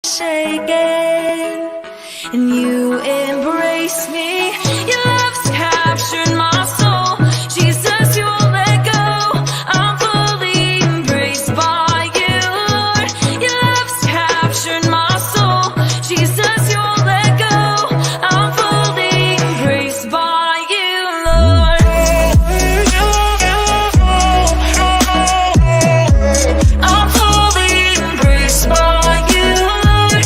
shaken, and you embrace me. Your love's captured my soul. Jesus, you won't let go. I'm fully embraced by you, Lord. Your love's captured my soul. Jesus, you won't let go. I'm fully embraced by you, Lord. I'm fully embraced by you, Lord.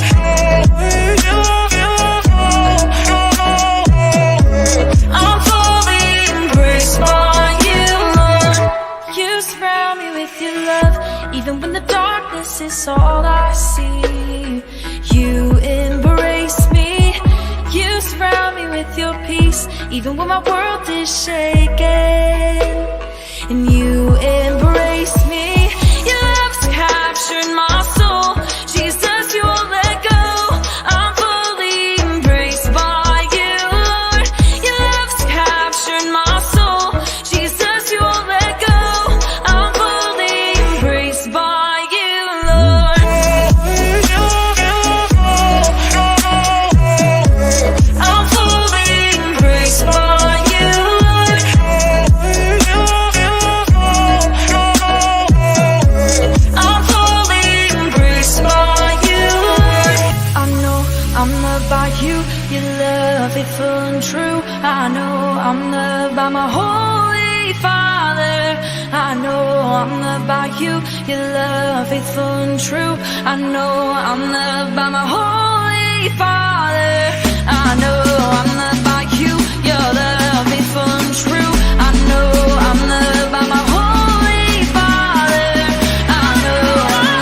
I'm fully embraced by you, Lord. You surround me with your love, even when the darkness is all I see. You embrace me. You surround me with your peace, even when my world is shaken, and you embrace me. Your love's captured my soul. Jesus, you won't let go. I'm fully embraced by you, Lord. Your love's captured my soul. Jesus, you won't let go. I'm fully embraced by you, Lord. I'm fully embraced by you, Lord. I'm fully embraced by you, Lord. I know I'm loved by you. Your love, faithful and true. I know I'm loved by my Holy Father. I know I'm loved by you. Your love, faithful and true. I know I'm loved by my Holy Father. I know I'm loved by you. Your love, faithful and true. I know I'm loved by my Holy Father. I know I'm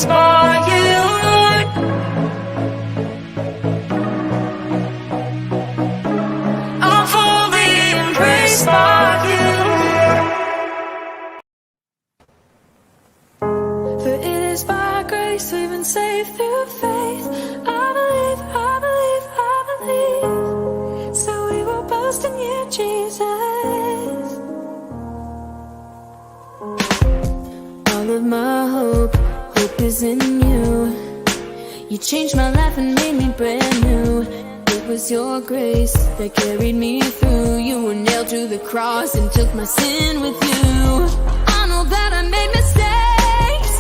by you, Lord. I'm fully embraced by you. For it is by grace we've been saved through faith. I believe, I believe, I believe. So we will boast in you, Jesus. All of my hope is in you. You changed my life and made me brand new. It was your grace that carried me through. You were nailed to the cross and took my sin with you. I know that I made mistakes.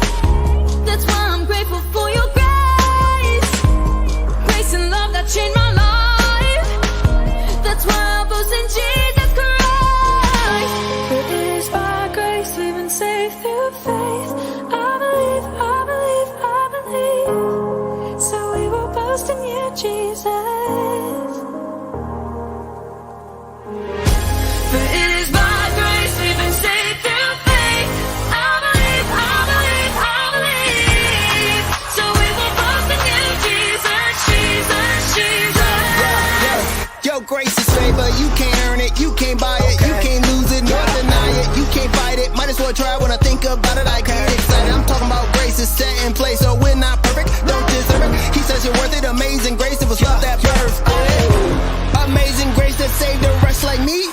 That's why I'm grateful for your grace. Grace and love that changed my life. That's why I boast in Jesus Christ. For it is by grace we've been saved through faith. I believe, I believe, I believe. So we will boast in you, Jesus. For it is by grace we've been saved through faith. I believe, I believe, I believe. So we will boast in you, Jesus, Jesus, Jesus. Yo, grace is favor, you can't earn it, you can't buy it, you can't lose it, nor deny it, you can't fight it. Might as well try when I think about it, I get excited. I'm talking about grace is set in place, so we're not perfect, don't deserve it. He says you're worth it, amazing grace, it was love that birth. Amazing grace that saved a wretch like me,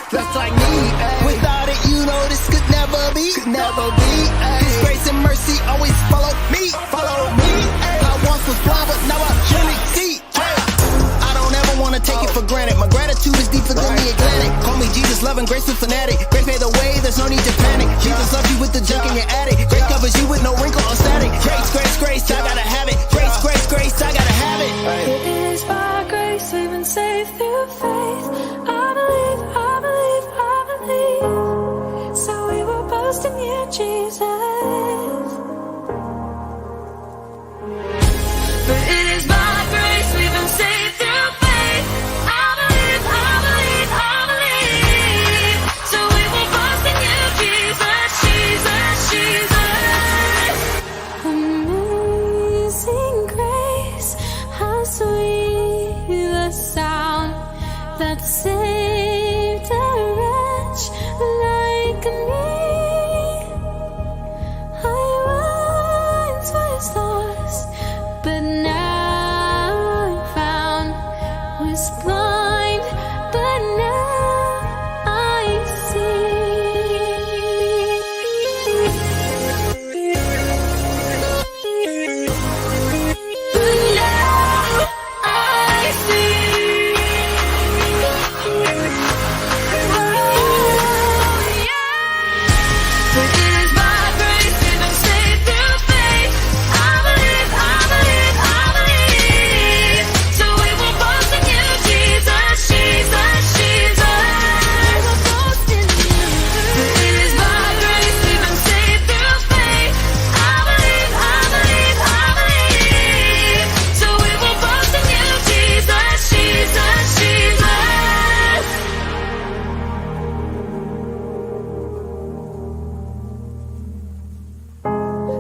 Without it, you know this could never be, His grace and mercy always follow me, I once was blind, but now I surely see. I don't ever wanna take it for granted. My gratitude is deeper than the Atlantic. Call me Jesus, loving grace with fanatic. Grace made the way, there's no need to panic. Jesus loves you with the junk in your attic. Grace covers you with no wrinkle or static. Grace, grace, grace, I gotta have it. Grace, grace, grace, I gotta have it. It is by grace we've been saved through faith. I believe, I believe, I believe. So we will boast in you, Jesus. Jesus. For it is by grace we've been saved through faith. I believe, I believe, I believe. So we will boast in you, Jesus, Jesus, Jesus. Amazing grace, how sweet the sound that saved a wretch like me. I once was lost, but now I'm found. Was blind, but now I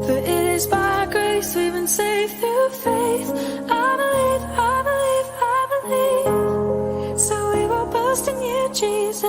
For it is by grace we've been saved through faith. I believe, I believe, I believe. So we will boast in you, Jesus.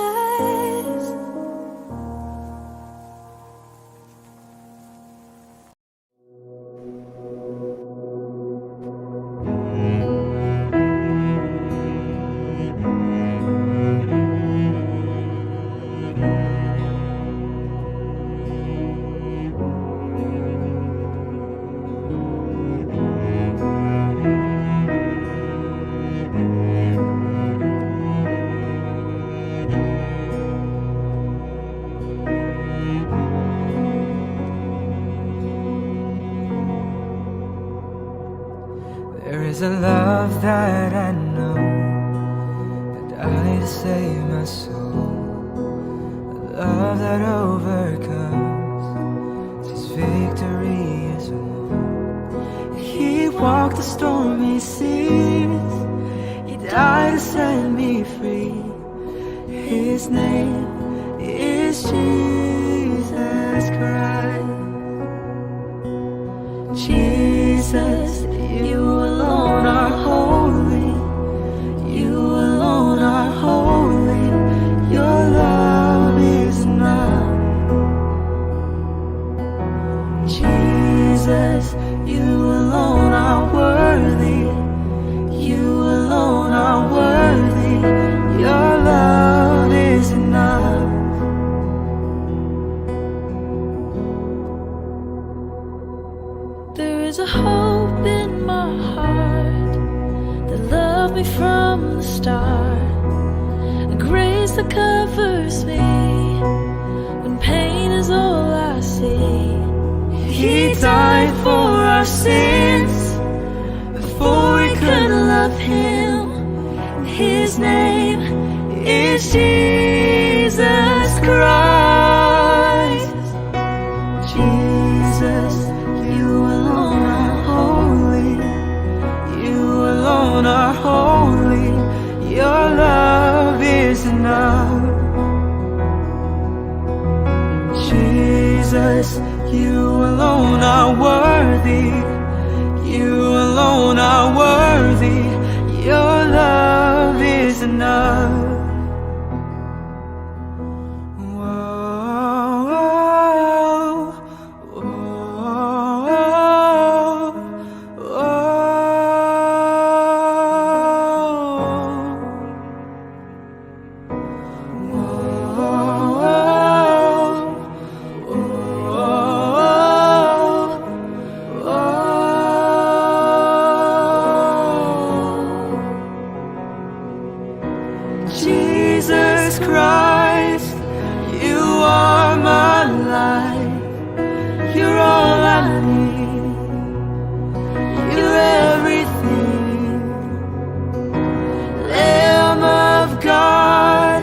There is a love that I know that died to save my soul, a love that overcomes, says victory is won. He walked the stormy seas, He died to set me free. His name is Jesus Christ. Jesus, you alone are holy. You alone are holy. Your love is enough. Jesus, you alone are worthy. You alone are worthy. Your love is enough. There is a hope in my heart that loved me from the start, a grace that covers me when pain is all I see. He died for our sins before we could love Him. His name is Jesus Christ. Jesus, you alone are holy. You alone are holy. Your love is enough. Jesus, you alone are worthy. You alone are worthy. Your love is enough. Jesus Christ, you are my life. You're all I need. You're everything. Lamb of God,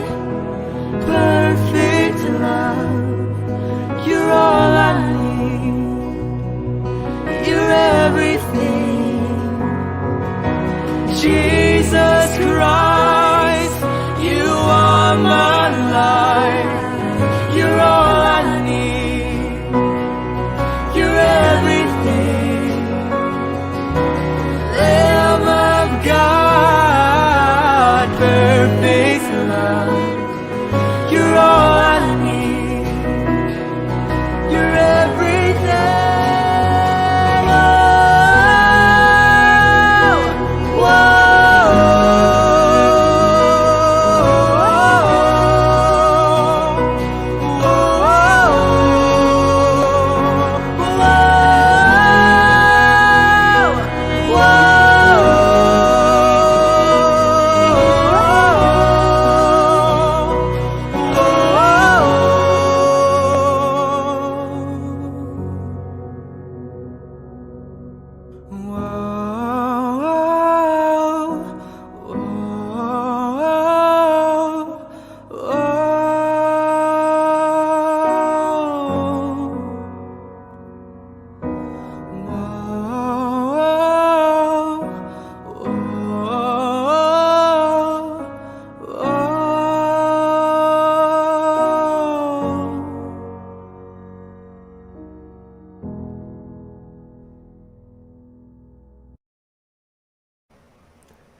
perfect love. You're all I need.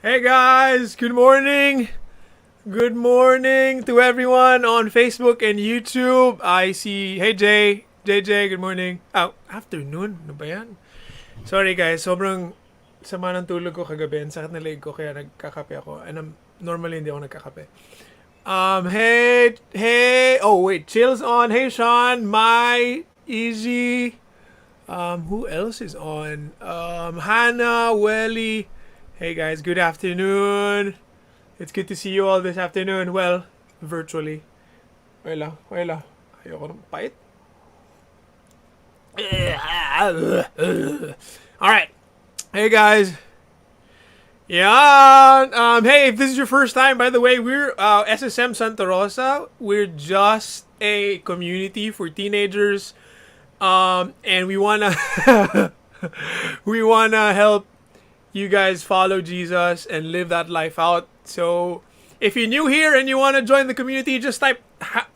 Hey guys, good morning. Good morning to everyone on Facebook and YouTube. I see, hey JJ, good morning. Oh, afternoon, ano ba yan? Sorry guys, sobrang sama ng tulog ko kagabi. Ang sakit na leg ko kaya nagkakape ako. And normally hindi ako nagkakape. Hey, oh wait, Chill's on. Hey Sean, My, Easy. Who else is on? Hannah, Welly. Hey guys, good afternoon. It's good to see you all this afternoon. Well, virtually. Wala. Ayoko ng pait. Alright. Hey guys. Yeah. Hey, if this is your first time, by the way, we're SSM Santa Rosa. We're just a community for teenagers. And we wanna help you guys follow Jesus and live that life out. So if you're new here and you want to join the community, just type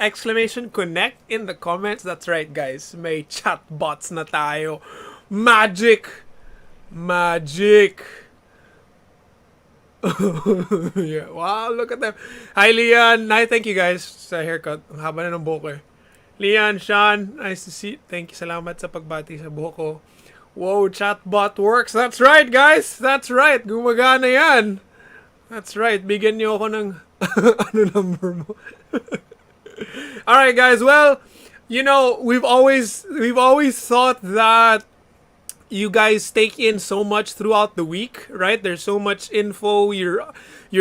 !connect in the comments. That's right, guys. May chat bots na tayo. Magic. Yeah. Wow, look at them. Hi, Leon. Hi, thank you guys sa haircut. Ang haba na ng buhok eh. Leon, Sean, nice to see. Thank you. Salamat sa pagbati sa buhok ko. Whoa, chatbot works. That's right, guys. That's right. Gumagana yan. That's right. Bigyan niyo ako ng ano number mo. All right, guys. Well, you know, we've always thought that you guys take in so much throughout the week, right? There's so much info you're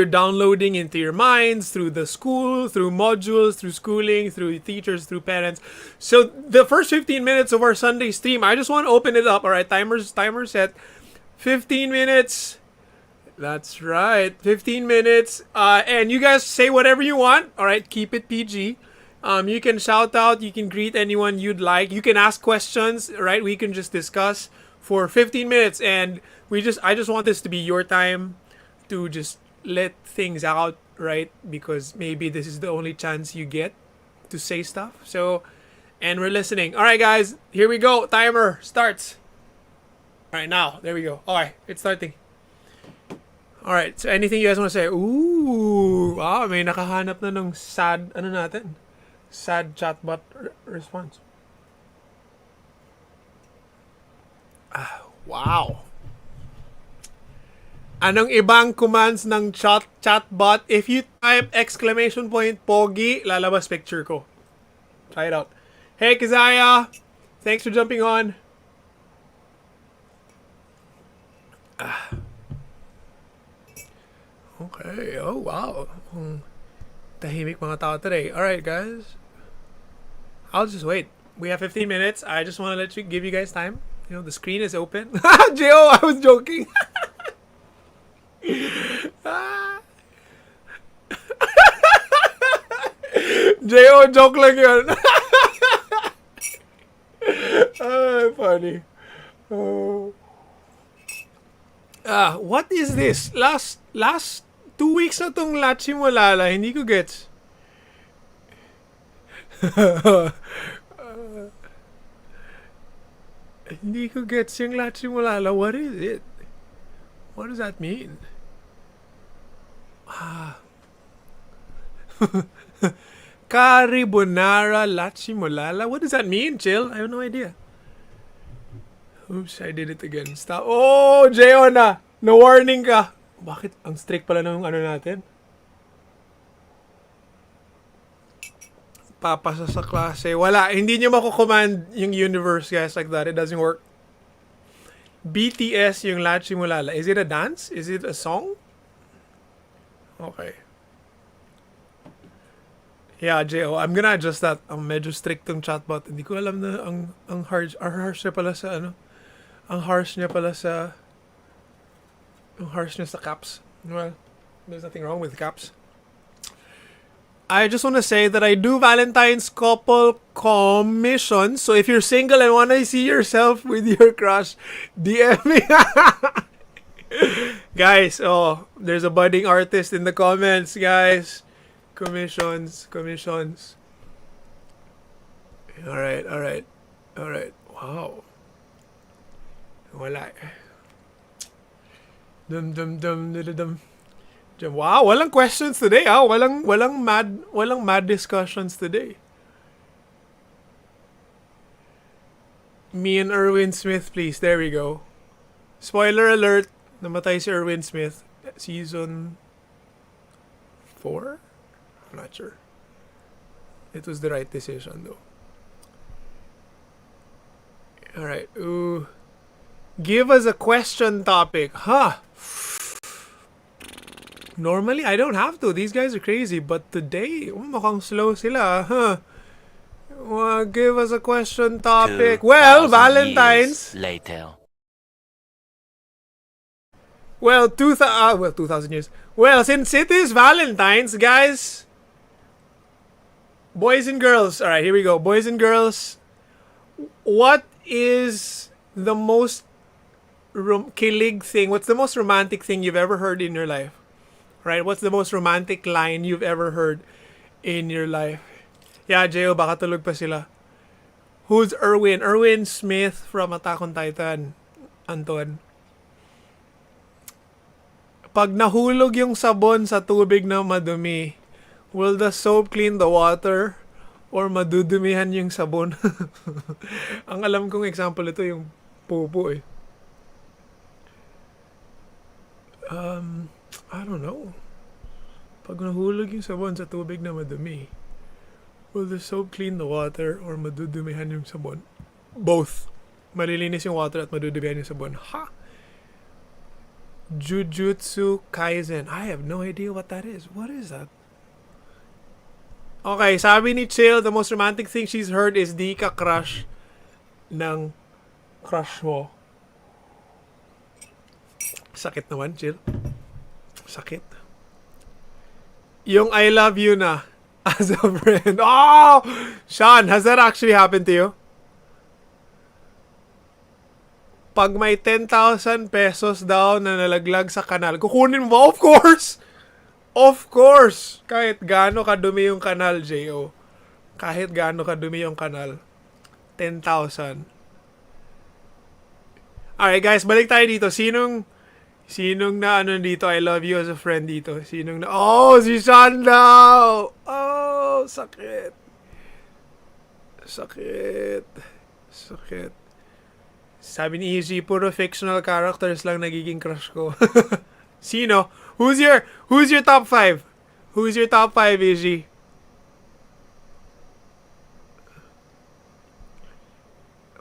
downloading into your minds through the school, through modules, through schooling, through teachers, through parents. So the first 15 minutes of our Sunday stream, I just want to open it up. All right, timer set 15 minutes. That's right, 15 minutes. And you guys say whatever you want. All right, keep it PG. You can shout out, you can greet anyone you'd like. You can ask questions, right? We can just discuss for 15 minutes, and I just want this to be your time to just let things out, right? Because maybe this is the only chance you get to say stuff. So, and we're listening. All right, guys, here we go. Timer starts. All right, now there we go. All right, it's starting. All right, so anything you guys want to say? Ooh, wow, may nakahanap na ng sad sad chatbot response. Wow. Anong ibang commands ng chatbot? If you type ! Pogi, lalabas picture ko. Try it out. Hey, Kazaya. Thanks for jumping on. Okay. Oh, wow. Tahimik mga tao today. Alright, guys. I'll just wait. We have 15 minutes. I just want to give you guys time. You know, the screen is open. Gio, I was joking. Gio, joke lang yun. Funny. What is this? Last 2 weeks na tong Lachi Molala. Hindi ko gets. Hindi ko gets yung Lachi Molala. What is it? What does that mean? Carbonara Lachi Molala? What does that mean, Chill? I have no idea. Oops, I did it again. Stop. Oh, Jeona! No warning ka. Bakit? Ang strict pala ng ano natin. Papasa sa klase. Wala. Hindi nyo mako-command yung universe, guys, like that. It doesn't work. BTS yung Lachi Molala. Is it a dance? Is it a song? Okay. Yeah, J.O. I'm gonna adjust that. Ang medyo strict tong chatbot. Hindi ko alam na ang harsh niya pala sa ano. Ang harsh niya sa caps. Well, there's nothing wrong with caps. I just want to say that I do Valentine's couple commissions. So if you're single and want to see yourself with your crush, DM me. Guys, oh, there's a budding artist in the comments, guys. Commissions. Alright. Wow. Wala. Dum. Wow, walang questions today, ah. Walang mad discussions today. Me and Erwin Smith, please. There we go. Spoiler alert, namatay si Erwin Smith. Season 4? I'm not sure. It was the right decision though. Alright, ooh. Give us a question topic. Huh. Normally, I don't have to. These guys are crazy. But today, mukhang slow sila. Huh. Give us a question topic. Well, 2,000 Valentine's. years later. Well, 2,000 years. Well, since it is Valentine's, guys. Boys and girls. Alright, here we go. Boys and girls. What is the most kilig thing? What's the most romantic thing you've ever heard in your life? Right? What's the most romantic line you've ever heard in your life? Yeah, Jeo, baka tulog pa sila. Who's Erwin? Erwin Smith from Attack on Titan. Anton. Pag nahulog yung sabon sa tubig na madumi, will the soap clean the water or madudumihan yung sabon? Ang alam kong example ito yung pupo eh. I don't know. Pag nahulog yung sabon sa tubig na madumi, will the soap clean the water or madudumihan yung sabon? Both. Malilinis yung water at madudumihan yung sabon. Ha! Jujutsu Kaisen. I have no idea what that is. What is that? Okay, sabi ni Chill, the most romantic thing she's heard is di ka crush ng crush mo. Sakit naman, Chill. Sakit. Yung I love you na as a friend. Oh! Sean, has that actually happened to you? Pag may 10,000 pesos daw na nalaglag sa kanal, kukunin mo ba? Of course! Of course! Kahit gaano kadumi yung kanal, J.O. Kahit gaano kadumi yung kanal. 10,000. Alright guys, balik tayo dito. Sinong na ano dito, I love you as a friend dito? Sinong na, oh, si Sean daw! Oh, sakit. Sakit. Sakit. Sabi ni Easy, puro fictional characters lang nagiging crush ko. Sino? Who's your top 5? Who's your top 5, Easy?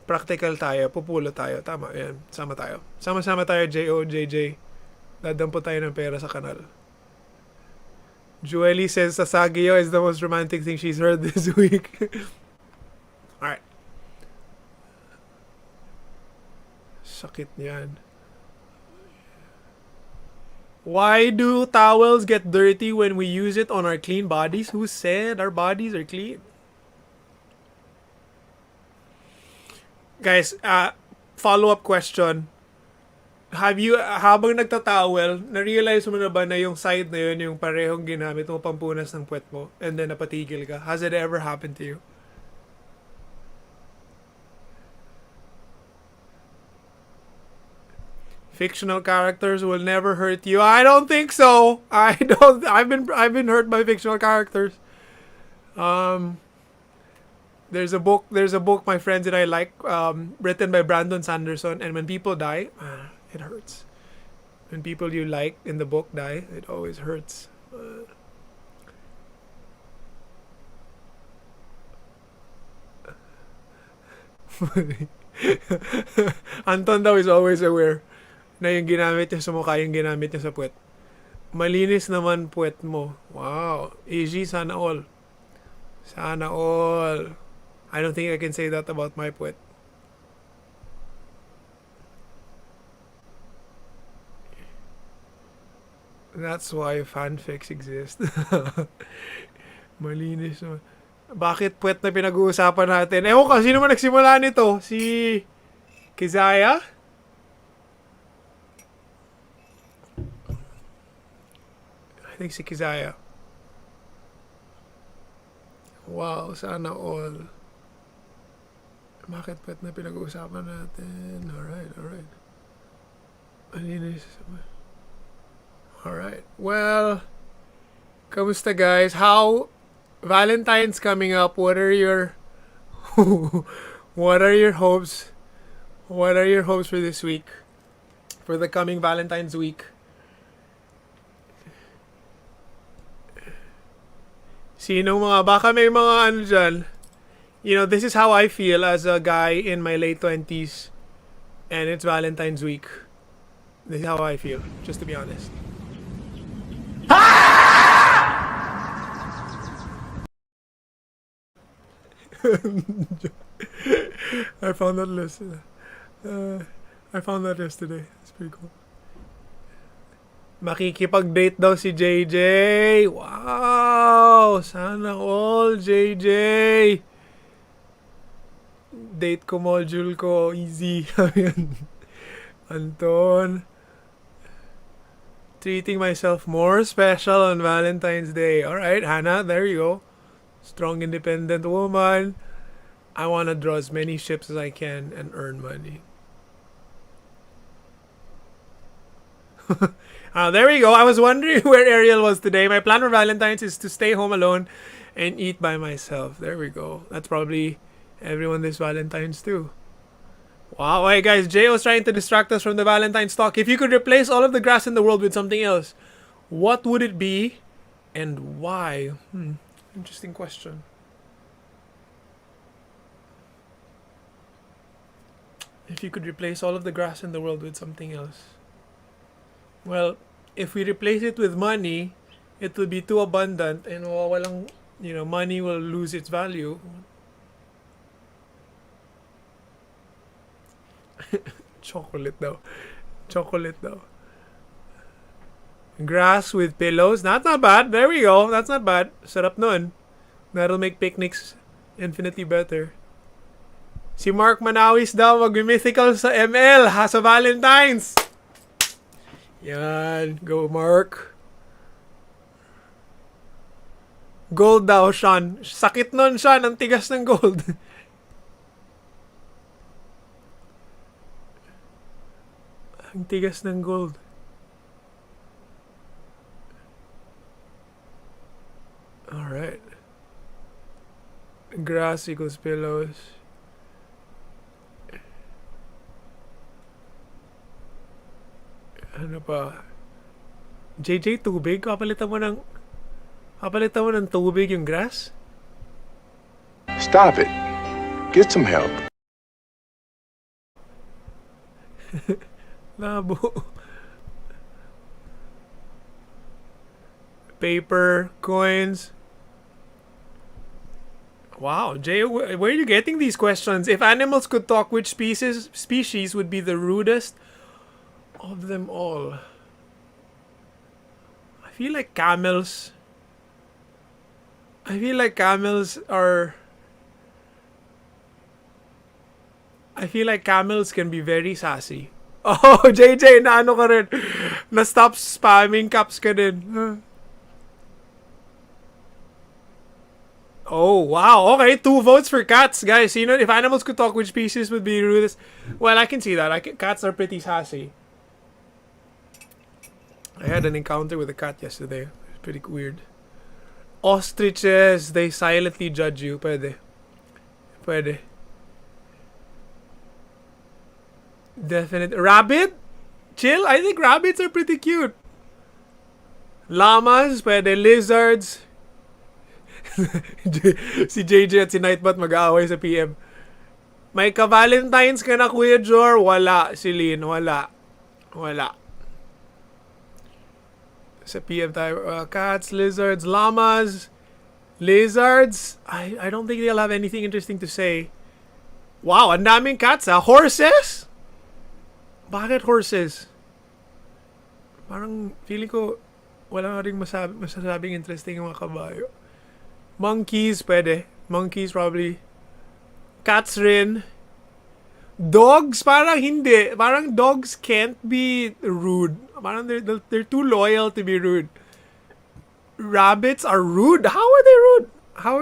Practical tayo, pupulo tayo. Tama, yan. Sama tayo. Sama-sama tayo, J.O., JJ. Dadampo tayo ng pera sa kanal. Jueli says Sasagio is the most romantic thing she's heard this week. Alright. Sakit niyan. Why do towels get dirty when we use it on our clean bodies? Who said our bodies are clean? Guys, follow-up question. Have you, habang nagtatowel, na-realize mo na ba na yung side na yun, yung parehong ginamit mo pampunas ng puwet mo, and then napatigil ka? Has it ever happened to you? Fictional characters will never hurt you. I don't think so. I've been hurt by fictional characters. There's a book my friends and I like, written by Brandon Sanderson, and when people die, it hurts. When people you like in the book die, it always hurts. Anton daw is always aware na yung ginamit niya sa mukha, yung ginamit niya sa puwet. Malinis naman puwet mo. Wow. Easy, sana all. Sana all. I don't think I can say that about my puwet. That's why fanfics exist. Malinis naman. Bakit puwet na pinag-uusapan natin? Ewan ko, sino man nagsimula nito? Si Kizaya? I think si Kizaya. Wow, sana all. Bakit puwet na pinag-uusapan natin? Alright. Malinis. Alright. Well, kamusta guys? How Valentine's coming up? What are your what are your hopes? What are your hopes for this week? For the coming Valentine's week? Sino mga, baka may mga ano dyan. You know, this is how I feel as a guy in my late 20s. And it's Valentine's week. This is how I feel, just to be honest. I found that list. I found that yesterday. It's pretty cool. Makikipag-date daw si JJ. Wow! Sana all, JJ. Date ko module ko. Easy. Anton. Treating myself more special on Valentine's Day. Alright, Hannah, there you go. Strong, independent woman. I want to draw as many ships as I can and earn money. There we go. I was wondering where Ariel was today. My plan for Valentine's is to stay home alone and eat by myself. There we go. That's probably everyone this Valentine's too. Wow. Hey guys, Jay was trying to distract us from the Valentine's talk. If you could replace all of the grass in the world with something else, what would it be and why? Interesting question. If you could replace all of the grass in the world with something else. Well, if we replace it with money, it will be too abundant and walang, you know, money will lose its value. Chocolate though. Chocolate though. Grass with pillows. That's not bad. There we go. That's not bad. Sarap nun. That'll make picnics infinitely better. Si Mark Manawis daw mag-mythical sa ML ha sa Valentine's. Yan. Go Mark. Gold daw, Sean. Sakit nun, Sean. Ang tigas ng gold. Ang tigas ng gold. Alright. Grass equals pillows. Ano pa? JJ, tubig? Papalitan mo ng tubig yung grass? Stop it. Get some help. Labo. Paper, coins. Wow, Jay, where are you getting these questions? If animals could talk, which species would be the rudest of them all? I feel like camels. are. I feel like camels can be very sassy. Oh, JJ, na ano ka rin? Na-stop spamming caps ka din. Oh, wow. Okay, 2 votes for cats. Guys, you know, if animals could talk, which species would be rudest? Well, I can see that. Cats are pretty sassy. I had an encounter with a cat yesterday. It was pretty weird. Ostriches, they silently judge you. Pwede. Definite. Rabbit? Chill. I think rabbits are pretty cute. Llamas, pwede. Lizards. Si JJ at si Nightbot mag-aaway sa PM. May ka-Valentines ka na, Kuya Jor? Wala. Si Lynn, wala. Sa PM tayo. Cats, lizards, llamas. Lizards? I don't think they'll have anything interesting to say. Wow, ang daming cats ha. Horses? Bakit horses? Parang feeling ko wala rin masasabing interesting yung mga kabayo. Monkeys, pwede. Monkeys, probably. Cats rin. Dogs, parang hindi. Parang dogs can't be rude. Parang they're too loyal to be rude. Rabbits are rude? How are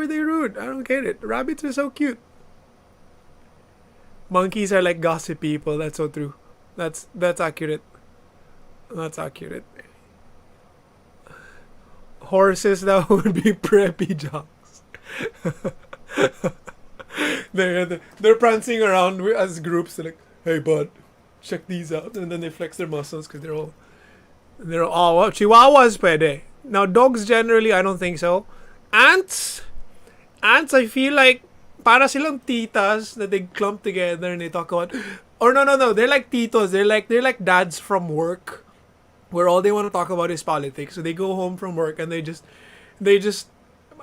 they rude? I don't get it. Rabbits are so cute. Monkeys are like gossip people. That's so true. That's accurate. horses that would be preppy jocks. They're prancing around as groups. They're like, hey bud, check these out, and then they flex their muscles because they're all well, Chihuahuas pwede. Now dogs generally I don't think so. Ants I feel like para silang titas that they clump together and they talk about, or no, they're like titos. They're like dads from work, where all they want to talk about is politics. So they go home from work and they just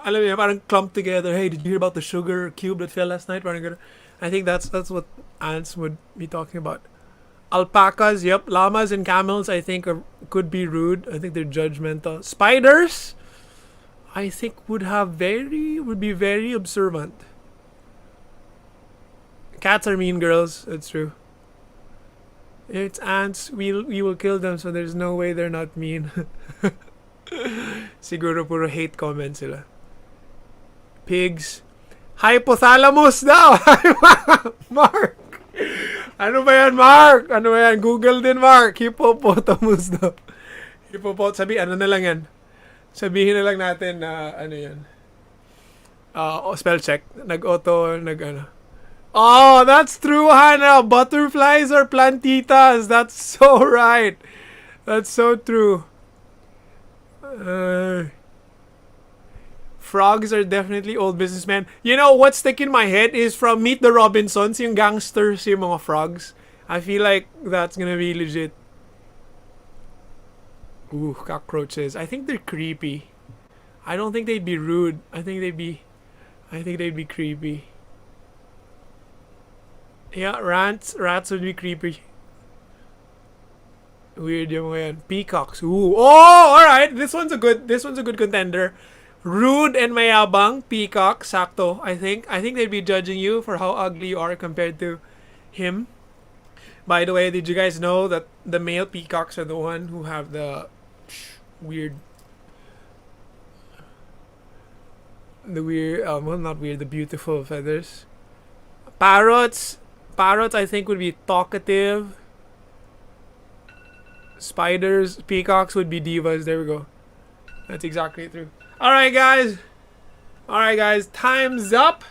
alam mo yun, parang clump together. Hey, did you hear about the sugar cube that fell last night? Parang ganun. I think that's what ants would be talking about. Alpacas, yep. Llamas and camels, I think, could be rude. I think they're judgmental. Spiders, I think would be very observant. Cats are mean girls. It's true. It's ants. We will kill them, so there's no way they're not mean. Siguro puro hate comments sila. Pigs. Hypothalamus daw! Mark! Ano ba yan, Mark? Ano ba yan? Google din, Mark. Hippopotamus daw. Ano na lang yan? Sabihin na lang natin na, ano yan? Spell check. Oh, that's true, Hannah. Butterflies are plantitas. That's so right. That's so true. Frogs are definitely old businessmen. You know, what's sticking in my head is from Meet the Robinsons, yung gangsters, yung mga frogs. I feel like that's gonna be legit. Ooh, cockroaches. I think they're creepy. I don't think they'd be rude. I think they'd be creepy. Yeah, rats would be creepy. Weird yung mga yan. Peacocks. Ooh. Oh, alright. This one's a good contender. Rude and mayabang. Peacock. Sakto. I think they'd be judging you for how ugly you are compared to him. By the way, did you guys know that the male peacocks are the one who have the weird, the beautiful feathers. Parrots I think would be talkative. Spiders, peacocks would be divas. There we go. That's exactly true. Alright guys, time's up.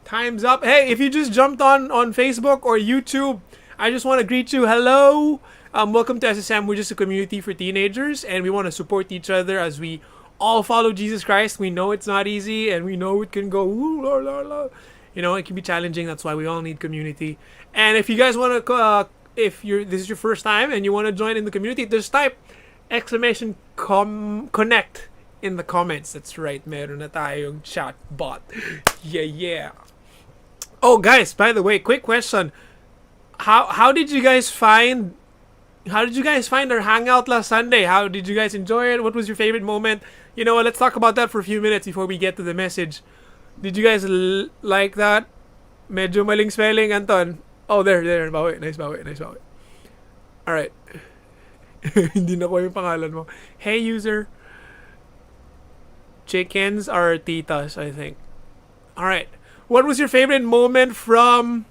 Hey, if you just jumped on Facebook or YouTube, I just want to greet you. Hello. Welcome to SSM. We're just a community for teenagers, and we want to support each other as we all follow Jesus Christ. We know it's not easy, and we know it can go, ooh, la, la, la. You know, it can be challenging. That's why we all need community. And if you guys want to, this is your first time and you want to join in the community, just type !connect in the comments. That's right. Meron na tayong chat bot. Yeah. Oh, guys, by the way, quick question. How did you guys find our hangout last Sunday? How did you guys enjoy it? What was your favorite moment? You know what? Let's talk about that for a few minutes before we get to the message. Did you guys like that? Medyo maling spelling, Anton. Oh, there. Bawi. Nice bawi. Alright. Hindi na ko yung pangalan mo. Hey, user. Chickens are titas, I think. Alright. What was your favorite moment from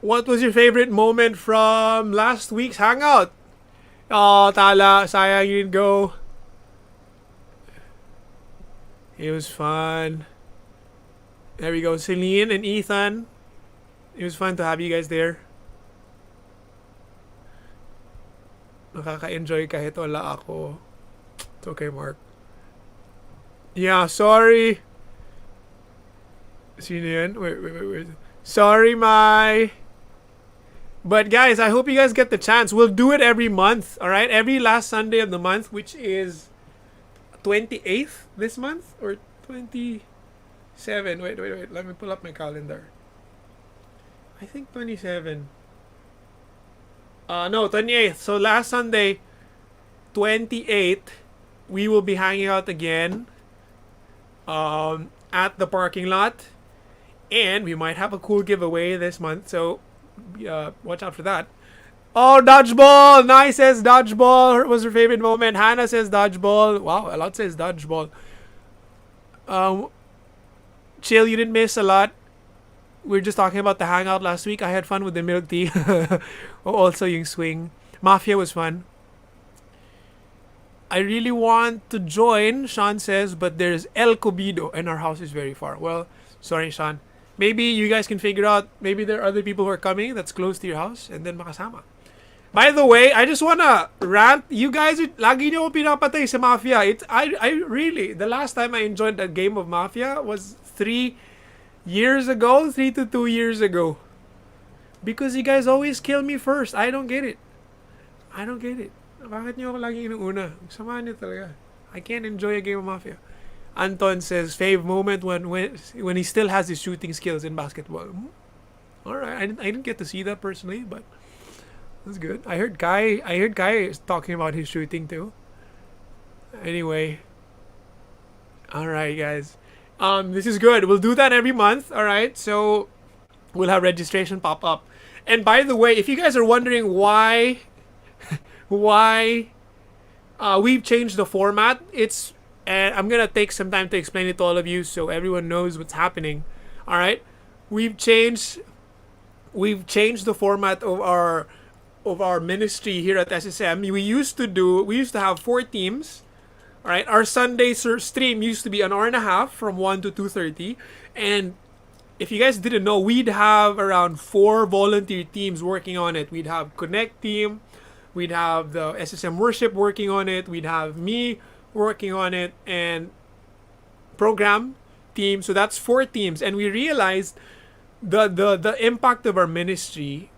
last week's hangout? Oh, tala. Sayang you didn't go. It was fun. There we go. Celine and Ethan. It was fun to have you guys there. Nakaka-enjoy kahit wala ako. It's okay, Mark. Yeah, sorry. Sino yan? Wait. Sorry, Mai. But guys, I hope you guys get the chance. We'll do it every month, alright? Every last Sunday of the month, which is 28th this month? Or 27? Wait. Let me pull up my calendar. I think 27. No, 28th. So last Sunday, 28th, we will be hanging out again at the parking lot. And we might have a cool giveaway this month. So watch out for that. Oh, dodgeball! Nice says dodgeball. What was her favorite moment? Hannah says dodgeball. Wow, a lot says dodgeball. Chill, you didn't miss a lot. We were just talking about the hangout last week. I had fun with the milk tea. Also yung swing. Mafia was fun. I really want to join, Sean says, but there's El Cobido and our house is very far. Well, sorry, Sean. Maybe you guys can figure out, maybe there are other people who are coming that's close to your house and then makasama. By the way, I just wanna rant. You guys, lagi niyo ako pinapatay sa Mafia. I really, the last time I enjoyed a game of Mafia was 3 years ago, 3 to 2 years ago. Because you guys always kill me first. I don't get it. Bakit niyo ako lagi inuuna? Samahan niyo talaga. I can't enjoy a game of Mafia. Anton says, fave moment when he still has his shooting skills in basketball. Alright, I didn't get to see that personally, but that's good. I heard Kai is talking about his shooting too. Anyway. Alright, guys. This is good. We'll do that every month, alright? So we'll have registration pop up. And by the way, if you guys are wondering why we've changed the format, and I'm gonna take some time to explain it to all of you so everyone knows what's happening. All right, we've changed the format of our ministry here at SSM. We used to have 4 teams. All right, our Sunday stream used to be an hour and a half from 1 to 2:30, and if you guys didn't know, we'd have around 4 volunteer teams working on it. We'd have Connect team, we'd have the SSM Worship working on it, we'd have me working on it, and program team. So that's 4 teams, and we realized the impact of our ministry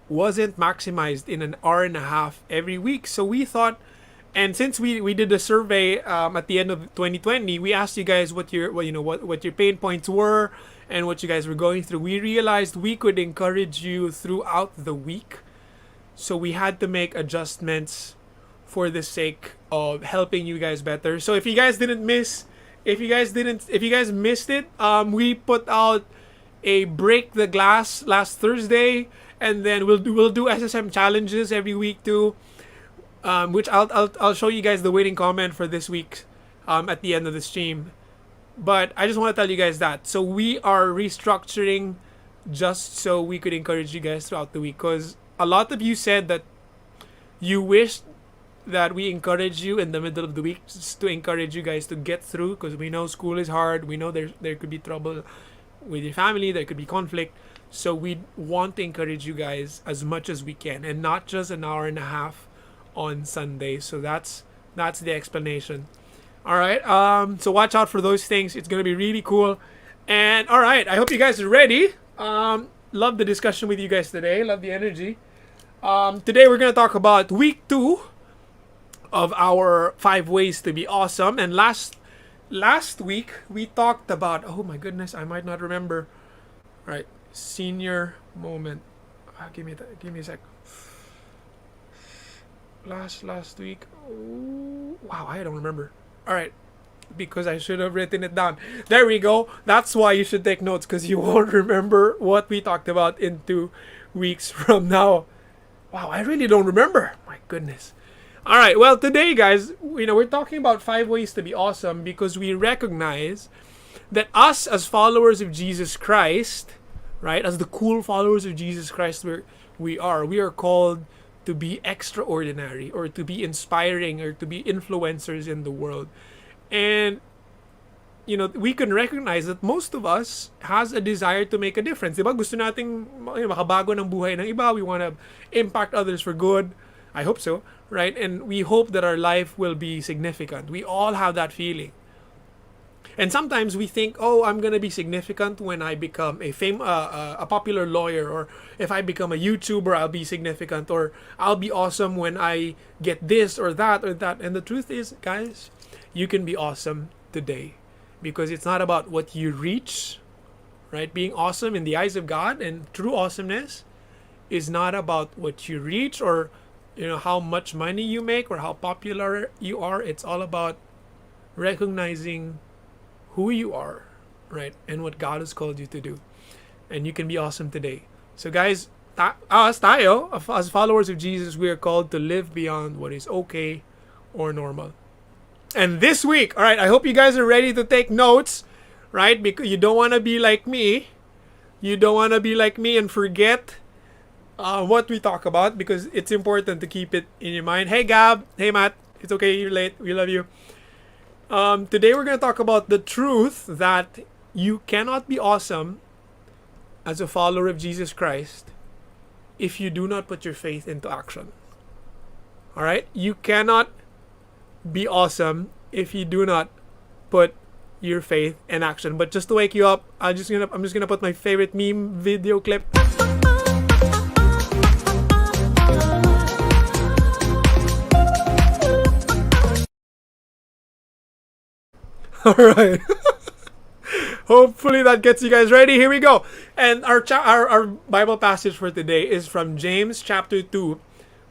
wasn't maximized in an hour and a half every week. So we thought, and since we did a survey at the end of 2020, we asked you guys what your pain points were and what you guys were going through. We realized we could encourage you throughout the week, so we had to make adjustments for the sake of helping you guys better. So if you guys missed it, we put out a Break the Glass last Thursday, and then we'll do SSM challenges every week too. Which I'll show you guys the winning comment for this week at the end of the stream. But I just want to tell you guys that. So we are restructuring just so we could encourage you guys throughout the week, because a lot of you said that you wished that we encourage you in the middle of the week, just to encourage you guys to get through, because we know school is hard. We know there could be trouble with your family, there could be conflict. So we want to encourage you guys as much as we can, and not just an hour and a half on Sunday. So that's the explanation. All right, so watch out for those things. It's gonna be really cool. And all right, I hope you guys are ready. Love the discussion with you guys today. Love the energy. Today we're gonna talk about week 2 of our 5 ways to be awesome. And last week we talked about, oh my goodness, I might not remember. All right, senior moment. Give me a sec. Last week. Oh, wow, I don't remember. All right, because I should have written it down. There we go. That's why you should take notes, because you won't remember what we talked about in 2 weeks from now. Wow, I really don't remember. My goodness. All right, well, today, guys, we're talking about 5 ways to be awesome, because we recognize that us as followers of Jesus Christ, right, as the cool followers of Jesus Christ we are called to be extraordinary, or to be inspiring, or to be influencers in the world. And we can recognize that most of us has a desire to make a difference. Diba? Gusto nating makabago ng buhay ng iba. We want to impact others for good. I hope so, right? And we hope that our life will be significant. We all have that feeling. And sometimes we think, oh, I'm gonna be significant when I become a popular lawyer, or if I become a YouTuber, I'll be significant, or I'll be awesome when I get this or that or that. And the truth is, guys, you can be awesome today, because it's not about what you reach, right? Being awesome in the eyes of God and true awesomeness is not about what you reach, or how much money you make, or how popular you are. It's all about recognizing who you are, right, and what God has called you to do. And you can be awesome today. So guys, as followers of Jesus, we are called to live beyond what is okay or normal. And this week, all right, I hope you guys are ready to take notes, right? Because you don't want to be like me. You don't want to be like me and forget what we talk about, because it's important to keep it in your mind. Hey Gab, hey Matt, It's okay, you're late. We love you. Today we're going to talk about the truth that you cannot be awesome as a follower of Jesus Christ if you do not put your faith into action. All right? You cannot be awesome if you do not put your faith in action. But just to wake you up, I'm just gonna put my favorite meme video clip. All right. Hopefully that gets you guys ready. Here we go. And our Bible passage for today is from James chapter 2,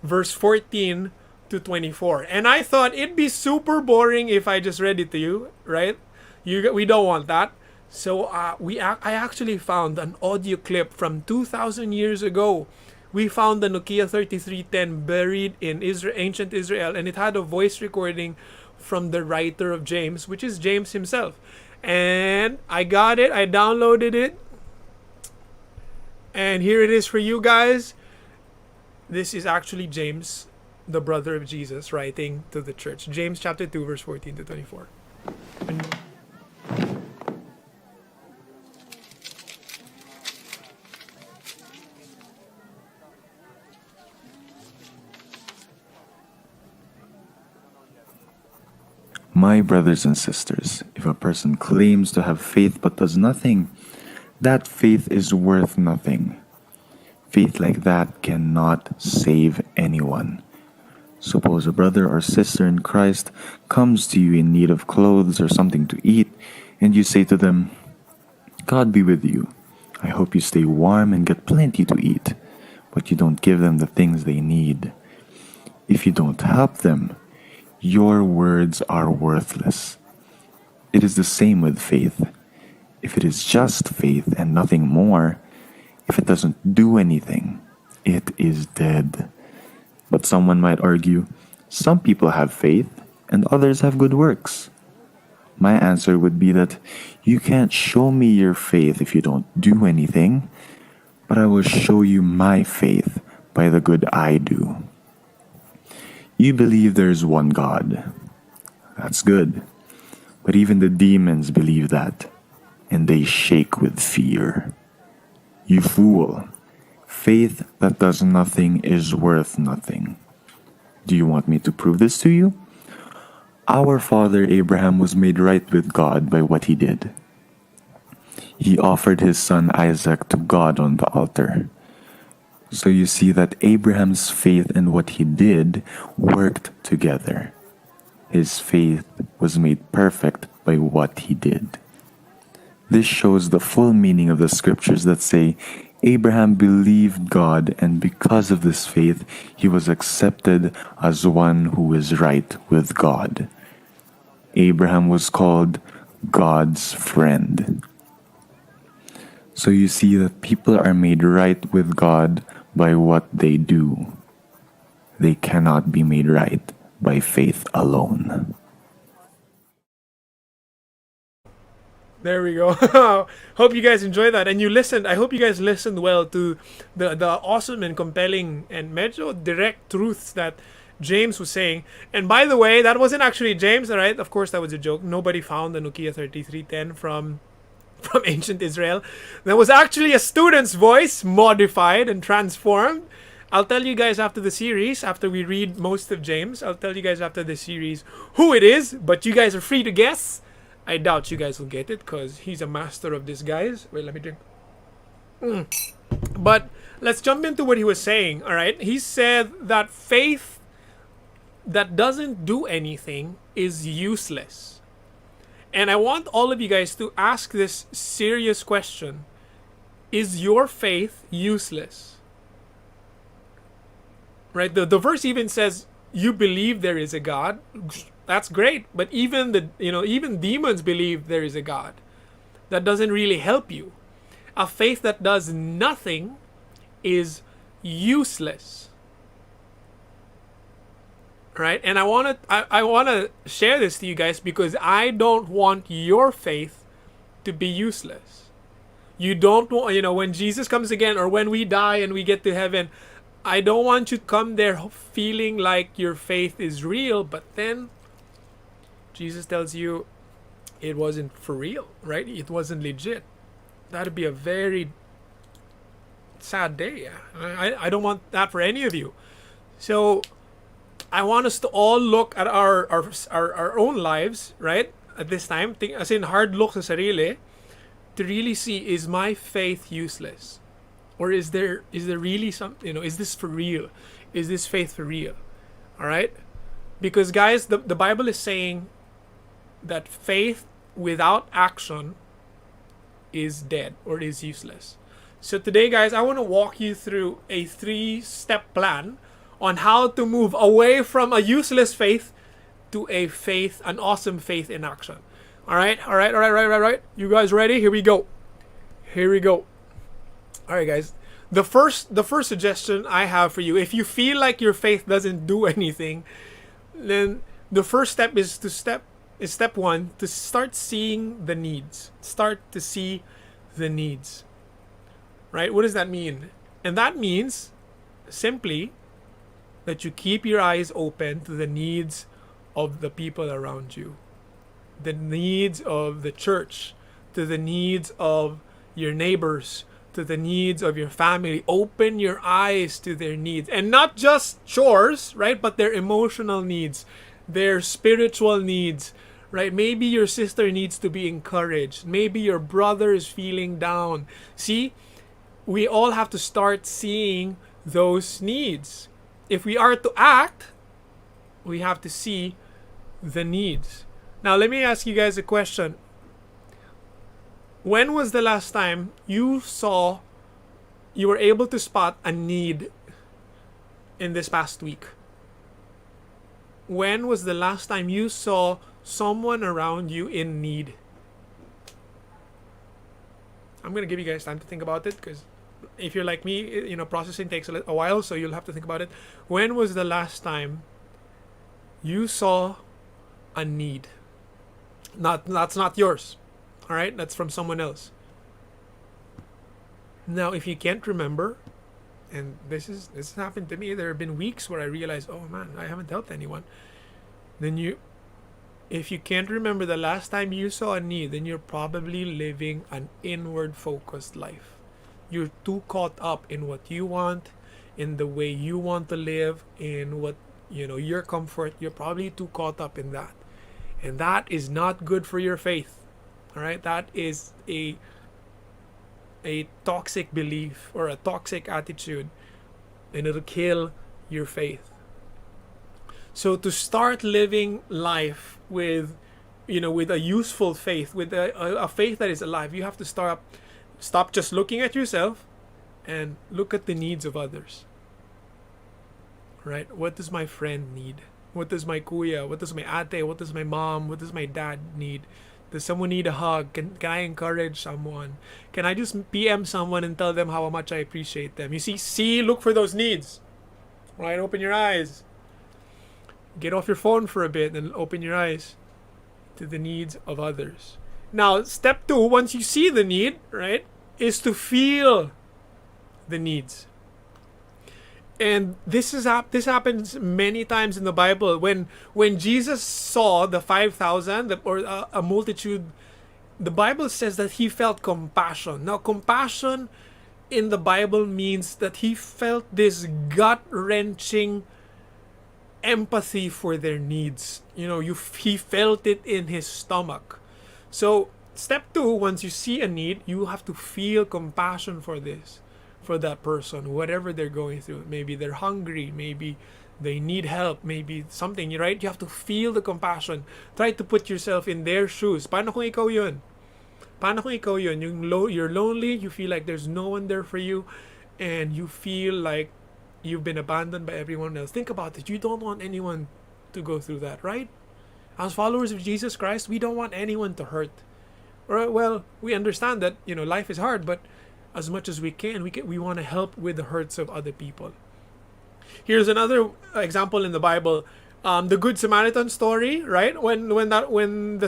verse 14 to 24. And I thought it'd be super boring if I just read it to you, right? We don't want that. So I actually found an audio clip from 2,000 years ago. We found the Nokia 3310 buried in ancient Israel, and it had a voice recording from the writer of James, which is James himself. And I got it. I downloaded it. And here it is for you guys. This is actually James, the brother of Jesus, writing to the church. James chapter 2, verse 14 to 24. My brothers and sisters, if a person claims to have faith but does nothing, that faith is worth nothing. Faith like that cannot save anyone. Suppose a brother or sister in Christ comes to you in need of clothes or something to eat, and you say to them, "God be with you. I hope you stay warm and get plenty to eat," but you don't give them the things they need. If you don't help them, your words are worthless. It is the same with faith. If it is just faith and nothing more, if it doesn't do anything, it is dead. But someone might argue, some people have faith and others have good works. My answer would be that you can't show me your faith if you don't do anything, but I will show you my faith by the good I do. You believe there is one God. That's good. But even the demons believe that, and they shake with fear. You fool. Faith that does nothing is worth nothing. Do you want me to prove this to you? Our father Abraham was made right with God by what he did. He offered his son Isaac to God on the altar. So you see that Abraham's faith and what he did worked together. His faith was made perfect by what he did. This shows the full meaning of the scriptures that say, Abraham believed God, and because of this faith, he was accepted as one who is right with God. Abraham was called God's friend. So you see that people are made right with God by what they do. They cannot be made right by faith alone. There we go. Hope you guys enjoyed that. And you listened. I hope you guys listened well to the awesome and compelling and medyo direct truths that James was saying. And by the way, that wasn't actually James, all right? Of course, that was a joke. Nobody found the Nokia 3310 from ancient Israel. That was actually a student's voice, modified and transformed. I'll tell you guys after the series, after we read most of James, I'll tell you guys after the series who it is, but you guys are free to guess. I doubt you guys will get it because he's a master of disguise. Wait, let me drink. But let's jump into what he was saying, all right? He said that faith that doesn't do anything is useless. And I want all of you guys to ask this serious question. Is your faith useless? Right? The verse even says you believe there is a God. That's great. But even even demons believe there is a God. That doesn't really help you. A faith that does nothing is useless. Right? And I want to share this to you guys because I don't want your faith to be useless. You don't want, when Jesus comes again or when we die and we get to heaven, I don't want you to come there feeling like your faith is real, but then Jesus tells you it wasn't for real, right? It wasn't legit. That'd be a very sad day. I don't want that for any of you. So I want us to all look at our own lives, right? At this time, as in hard look sa sarili, to really see, is my faith useless? Or is there really some, is this for real? Is this faith for real? All right? Because guys, the Bible is saying that faith without action is dead or is useless. So today, guys, I want to walk you through a 3-step plan on how to move away from a useless faith to an awesome faith in action. All right. You guys ready? Here we go. All right, guys. The first suggestion I have for you, if you feel like your faith doesn't do anything, then the first step is step 1, to start seeing the needs. Start to see the needs. Right? What does that mean? And that means simply that you keep your eyes open to the needs of the people around you, the needs of the church, to the needs of your neighbors, to the needs of your family. Open your eyes to their needs, and not just chores, right? But their emotional needs, their spiritual needs, right? Maybe your sister needs to be encouraged. Maybe your brother is feeling down. See, we all have to start seeing those needs. If we are to act, we have to see the needs. Now, let me ask you guys a question. When was the last time you were able to spot a need in this past week? When was the last time you saw someone around you in need? I'm going to give you guys time to think about it, because if you're like me, processing takes a while, so you'll have to think about it. When was the last time you saw a need? That's not yours. All right? That's from someone else. Now, if you can't remember, and this has happened to me, there have been weeks where I realized, oh man, I haven't helped anyone. Then if you can't remember the last time you saw a need, then you're probably living an inward focused life. You're too caught up in what you want, in the way you want to live, in what, your comfort. You're probably too caught up in that. And that is not good for your faith. All right? That is a toxic belief or a toxic attitude, and it'll kill your faith. So to start living life with a useful faith, with a faith that is alive, you have to stop just looking at yourself and look at the needs of others. Right? What does my friend need? What does my kuya? What does my ate? What does my mom? What does my dad need? Does someone need a hug? Can I encourage someone? Can I just PM someone and tell them how much I appreciate them? You see, look for those needs. Right? Open your eyes. Get off your phone for a bit and open your eyes to the needs of others. Now, step 2, once you see the need, right, is to feel the needs. And this happens many times in the Bible. When Jesus saw the 5,000 or a multitude, the Bible says that he felt compassion. Now, compassion in the Bible means that he felt this gut-wrenching empathy for their needs. He felt it in his stomach. So, step 2, once you see a need, you have to feel compassion for that person, whatever they're going through. Maybe they're hungry, maybe they need help, maybe something, right? You have to feel the compassion. Try to put yourself in their shoes. Paano kung ikaw yun? You're lonely, you feel like there's no one there for you, and you feel like you've been abandoned by everyone else. Think about it. You don't want anyone to go through that, right? As followers of Jesus Christ, we don't want anyone to hurt. Well, we understand that, life is hard, but as much as we want to help with the hurts of other people. Here's another example in the Bible. The Good Samaritan story, right? When the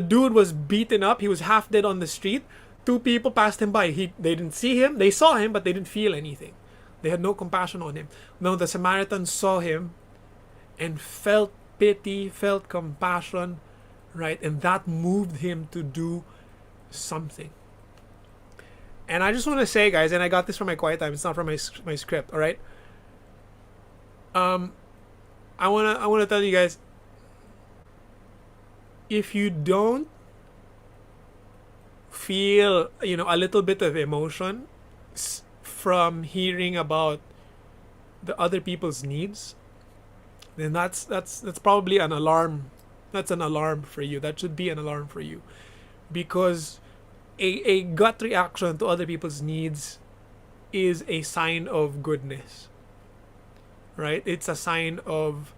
dude was beaten up, he was half dead on the street. 2 people passed him by. They didn't see him. They saw him, but they didn't feel anything. They had no compassion on him. No, the Samaritan saw him and felt pity, felt compassion, right? And that moved him to do something. And I just want to say, guys, and I got this from my quiet time. It's not from my script, all right? I wanna tell you guys, if you don't feel, a little bit of emotion from hearing about the other people's needs, then that's probably an alarm. That's an alarm for you. That should be an alarm for you, because a gut reaction to other people's needs is a sign of goodness, right? It's a sign of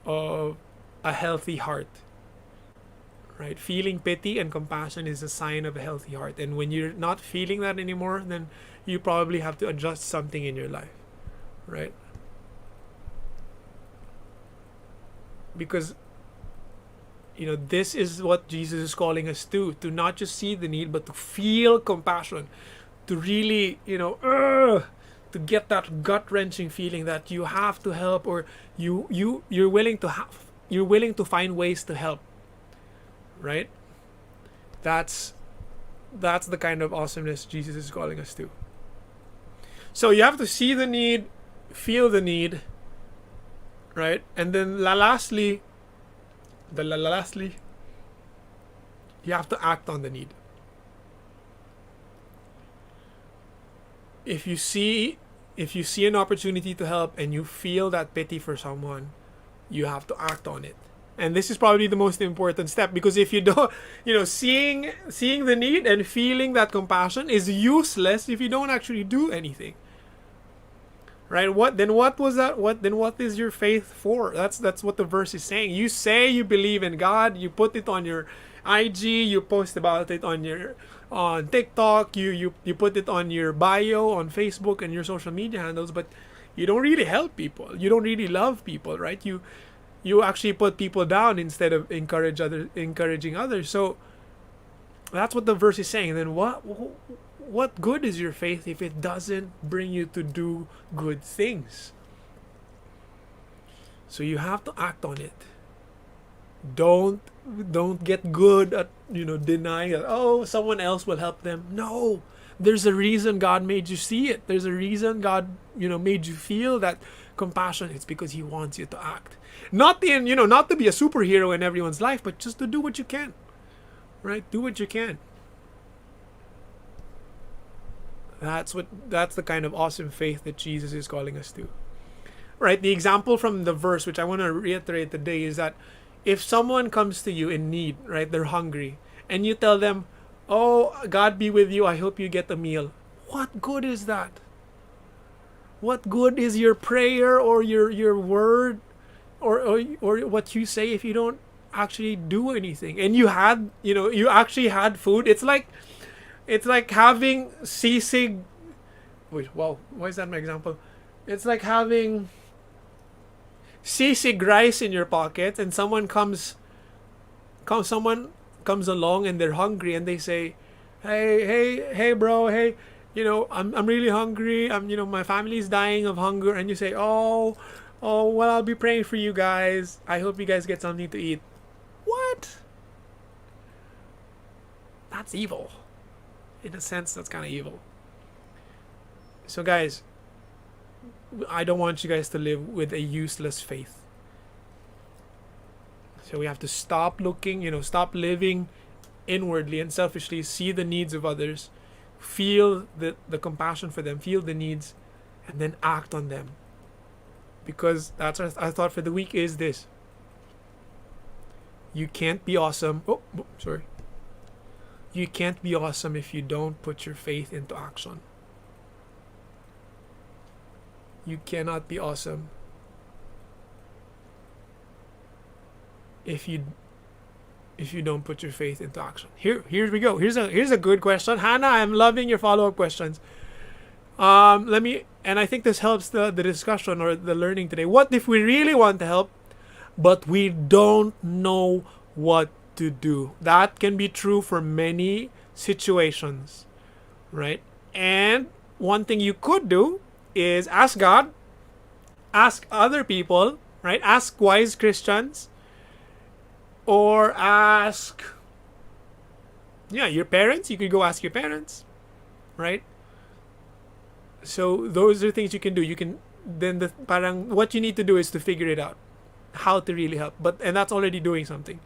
a healthy heart, right? Feeling pity and compassion is a sign of a healthy heart. And when you're not feeling that anymore, then you probably have to adjust something in your life, right? Because this is what Jesus is calling us to not just see the need, but to feel compassion, to really, to get that gut-wrenching feeling that you have to help, or you're willing to find ways to help, right? That's the kind of awesomeness Jesus is calling us to. So you have to see the need, feel the need, right? And then lastly, you have to act on the need. If you see an opportunity to help and you feel that pity for someone, you have to act on it. And this is probably the most important step, because if you don't, seeing the need and feeling that compassion is useless if you don't actually do anything. Right? What is your faith for? That's what the verse is saying. You say you believe in God, you put it on your IG, you post about it on TikTok, you put it on your bio on Facebook and your social media handles, but you don't really help people. You don't really love people, right? You actually put people down instead of encouraging others. So that's what the verse is saying. And then what good is your faith if it doesn't bring you to do good things? So you have to act on it. Don't get good at denying that, someone else will help them. No, there's a reason God made you see it. There's a reason God made you feel that compassion. It's because He wants you to act, not to be a superhero in everyone's life, but just to do what you can. Right? Do what you can. That's the kind of awesome faith that Jesus is calling us to. Right? The example from the verse, which I want to reiterate today, is that if someone comes to you in need, right, they're hungry, and you tell them, "Oh, God be with you, I hope you get a meal." What good is that? What good is your prayer or your word or what you say if you don't actually do anything? And you actually had food. It's like having sisig. Wait, wow, why is that my example? It's like having sisig rice in your pocket, and someone comes along and they're hungry, and they say, hey bro, hey, I'm really hungry. My family's dying of hunger. And you say, oh, well, I'll be praying for you guys. I hope you guys get something to eat. What? That's evil. In a sense, that's kind of evil. So guys, I don't want you guys to live with a useless faith. So we have to stop looking, stop living inwardly and selfishly, see the needs of others, feel the compassion for them, feel the needs, and then act on them. Because that's our thought for the week is this. You can't be awesome. You can't be awesome if you don't put your faith into action. You cannot be awesome if you don't put your faith into action. Here we go. Here's a good question. Hannah, I'm loving your follow-up questions. And I think this helps the discussion or the learning today. What if we really want to help, but we don't know what to do? That can be true for many situations, right? And one thing you could do is ask God, ask other people, right? Ask wise Christians, or ask, yeah, your parents. You could go ask your parents, right? So those are things you can do. You can then parang what you need to do is to figure it out, how to really help. And that's already doing something.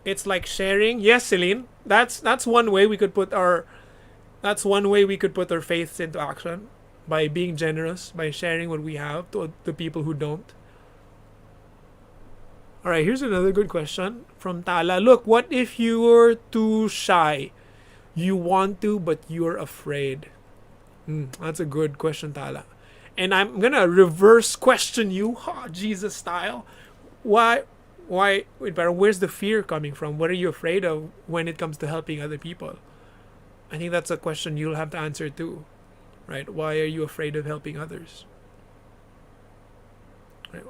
It's like sharing. Yes, Celine. That's one way we could put our faiths into action, by being generous, by sharing what we have to the people who don't. All right, here's another good question from Tala. Look, what if you were too shy? You want to, but you're afraid. That's a good question, Tala. And I'm gonna reverse question you, Jesus style. Why? Wait, but where's the fear coming from? What are you afraid of when it comes to helping other people? I think that's a question you'll have to answer too, right? Why are you afraid of helping others? Right.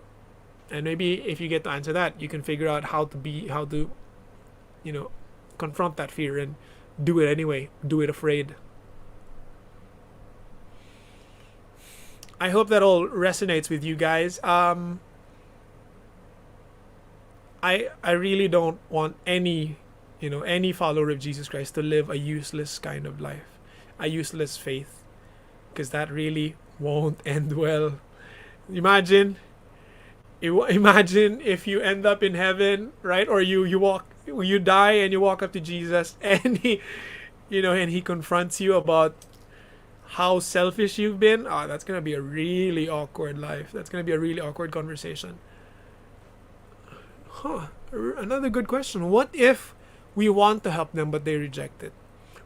And maybe if you get to answer that, you can figure out how to, confront that fear and do it anyway. Do it afraid. I hope that all resonates with you guys. I really don't want any follower of Jesus Christ to live a useless kind of life, a useless faith, because that really won't end well. Imagine if you end up in heaven, right? Or you die and you walk up to Jesus and he confronts you about how selfish you've been. That's gonna be a really awkward life. That's gonna be a really awkward conversation. Another good question. What if we want to help them but they reject it?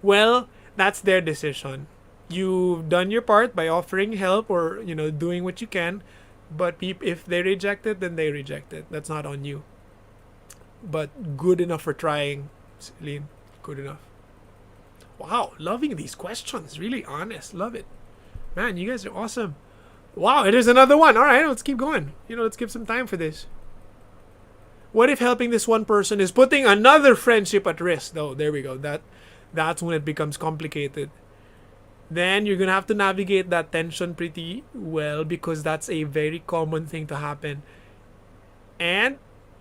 Well, that's their decision. You've done your part by offering help or doing what you can, but if they reject it, then they reject it. That's not on you. But good enough for trying, Celine. Good enough. Wow, loving these questions. Really honest. Love it. Man, you guys are awesome. Wow, it is another one. All right, let's keep going. Let's give some time for this. What if helping this one person is putting another friendship at risk? Oh, there we go. That's when it becomes complicated. Then you're going to have to navigate that tension pretty well, because that's a very common thing to happen. And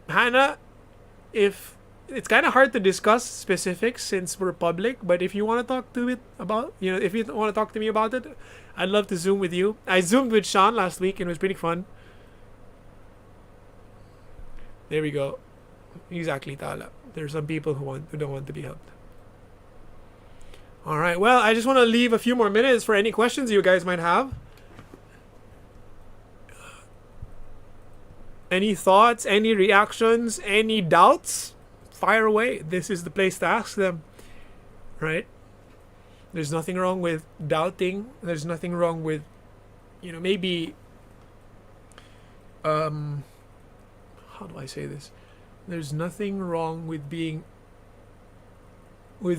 Hannah, if it's kind of hard to discuss specifics since we're public, but if you want to talk to if you want to talk to me about it, I'd love to Zoom with you. I Zoomed with Sean last week and it was pretty fun. There we go. Exactly, Tala. There's some people who don't want to be helped. All right. Well, I just want to leave a few more minutes for any questions you guys might have. Any thoughts, any reactions, any doubts? Fire away. This is the place to ask them. Right? There's nothing wrong with doubting. There's nothing wrong with, maybe how do I say this? There's nothing wrong with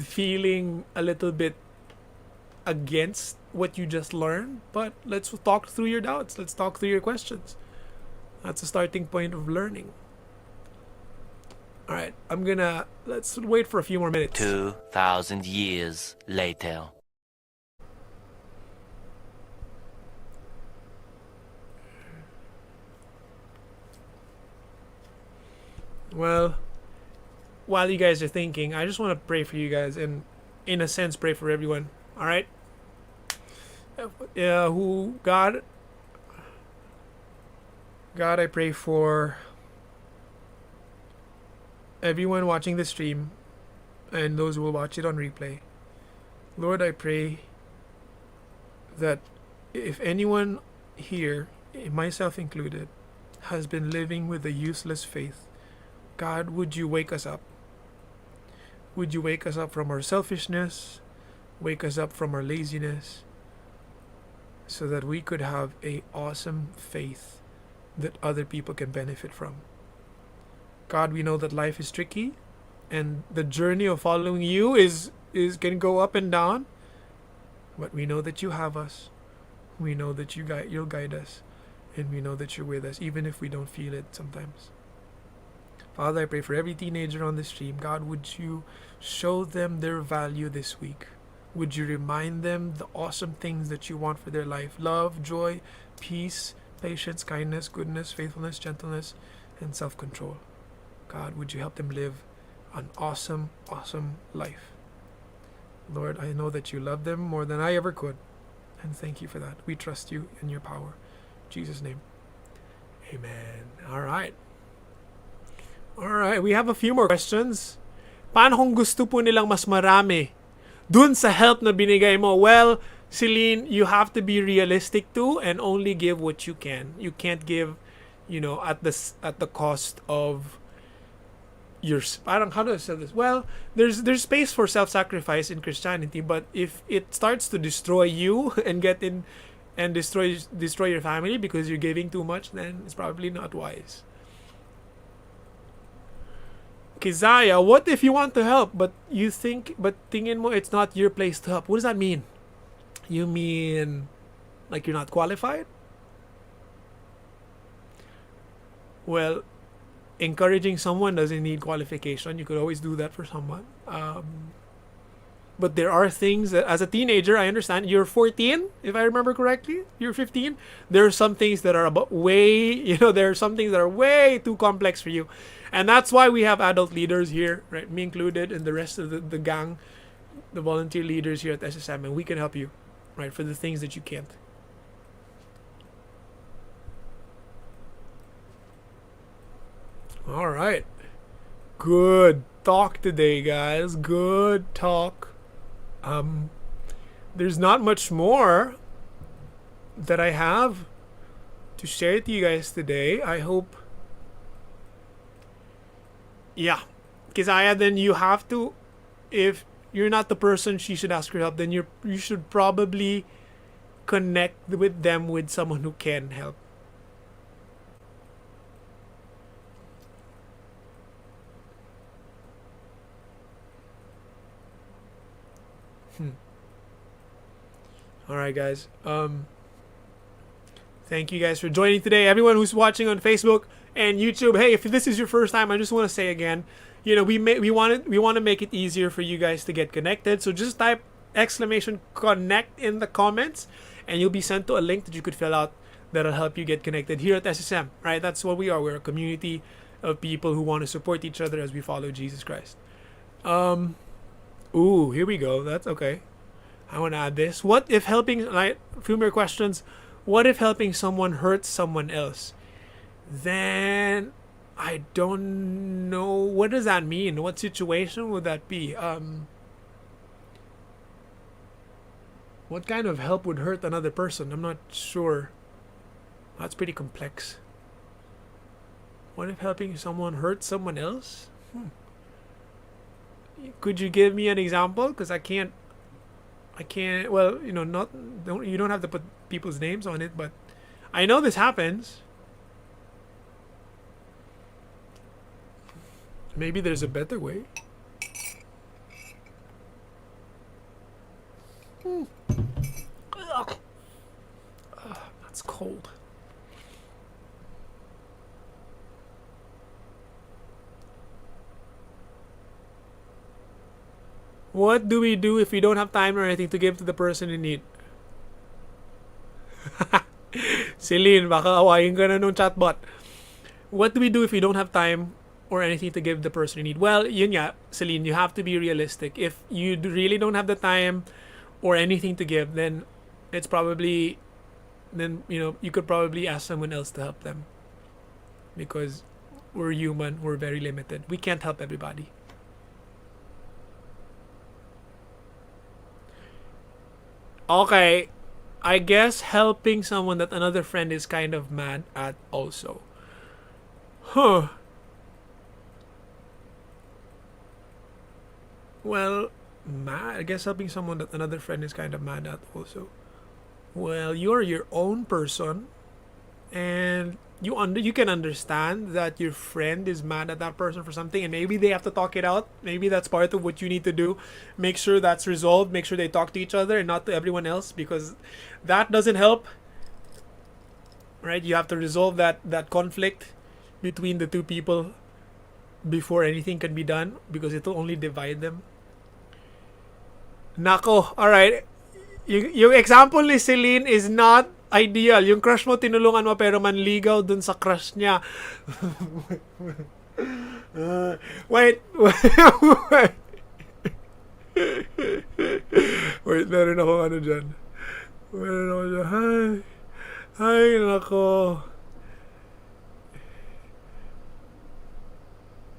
feeling a little bit against what you just learned, but let's talk through your doubts. Let's talk through your questions. That's a starting point of learning. All right, let's wait for a few more minutes. 2,000 years later. Well, while you guys are thinking, I just want to pray for you guys and, in a sense, pray for everyone. All right? God, I pray for everyone watching the stream and those who will watch it on replay. Lord, I pray that if anyone here, myself included, has been living with a useless faith, God, would you wake us up? Would you wake us up from our selfishness, wake us up from our laziness, so that we could have an awesome faith that other people can benefit from. God, we know that life is tricky, and the journey of following you is can go up and down, but we know that you have us. We know that you'll guide us, and we know that you're with us, even if we don't feel it sometimes. Father, I pray for every teenager on the stream. God, would you show them their value this week? Would you remind them the awesome things that you want for their life? Love, joy, peace, patience, kindness, goodness, faithfulness, gentleness, and self-control. God, would you help them live an awesome, awesome life? Lord, I know that you love them more than I ever could. And thank you for that. We trust you in your power. In Jesus' name. Amen. All right. All right. We have a few more questions. Paano kung gusto po nilang mas marami dun sa help na binigay mo? Well, Celine, you have to be realistic too and only give what you can. You can't give, at the cost of your, parang, how do I say this? Well, there's space for self-sacrifice in Christianity, but if it starts to destroy you and get in and destroy your family because you're giving too much, then it's probably not wise. Kizaya, what if you want to help but tingin mo it's not your place to help? What does that mean? You mean like you're not qualified? Well, encouraging someone doesn't need qualification. You could always do that for someone. But there are things that, as a teenager, I understand. You're 14, if I remember correctly. You're 15. There are some things that are there are some things that are way too complex for you. And that's why we have adult leaders here, right? Me included, and the rest of the gang, the volunteer leaders here at SSM, and we can help you, right, for the things that you can't. All right. Good talk today, guys. Good talk. There's not much more that I have to share to you guys today. I hope. Yeah. Kisaya, then you have to, if you're not the person she should ask for help, then you should probably connect with them with someone who can help. All right, guys. Thank you guys for joining today. Everyone who's watching on Facebook and YouTube, hey, if this is your first time, I just want to say again, we want to make it easier for you guys to get connected. So just type !connect in the comments, and you'll be sent to a link that you could fill out that'll help you get connected here at SSM. Right? That's what we are. We're a community of people who want to support each other as we follow Jesus Christ. Ooh, here we go. That's okay. I want to add this. What if helping, a few more questions. What if helping someone hurts someone else? Then I don't know. What does that mean? What situation would that be? What kind of help would hurt another person? I'm not sure. That's pretty complex. What if helping someone hurts someone else? Could you give me an example? Because I can't. Well, you don't have to put people's names on it, but I know this happens. Maybe there's a better way. That's cold. What do we do if we don't have time or anything to give to the person in need? Celine, baka awayin ka na nung chatbot. What do we do if we don't have time or anything to give the person in need? Well, yun nga, Celine, you have to be realistic. If you really don't have the time or anything to give, then it's probably, you could probably ask someone else to help them. Because we're human, we're very limited. We can't help everybody. Okay, I guess helping someone that another friend is kind of mad at also. Well, I guess helping someone that another friend is kind of mad at also. Well, you're your own person, and you can understand that your friend is mad at that person for something, and maybe they have to talk it out. Maybe that's part of what you need to do. Make sure that's resolved. Make sure they talk to each other and not to everyone else, because that doesn't help. Right? You have to resolve that conflict between the two people before anything can be done, because it'll only divide them. Nako, alright. Yung example ni Celine is not ideal. Yung crush mo, tinulungan mo pero manligaw dun sa crush niya. Wait. Wait, meron ako ano dyan. Meron ako dyan. Ay, nako.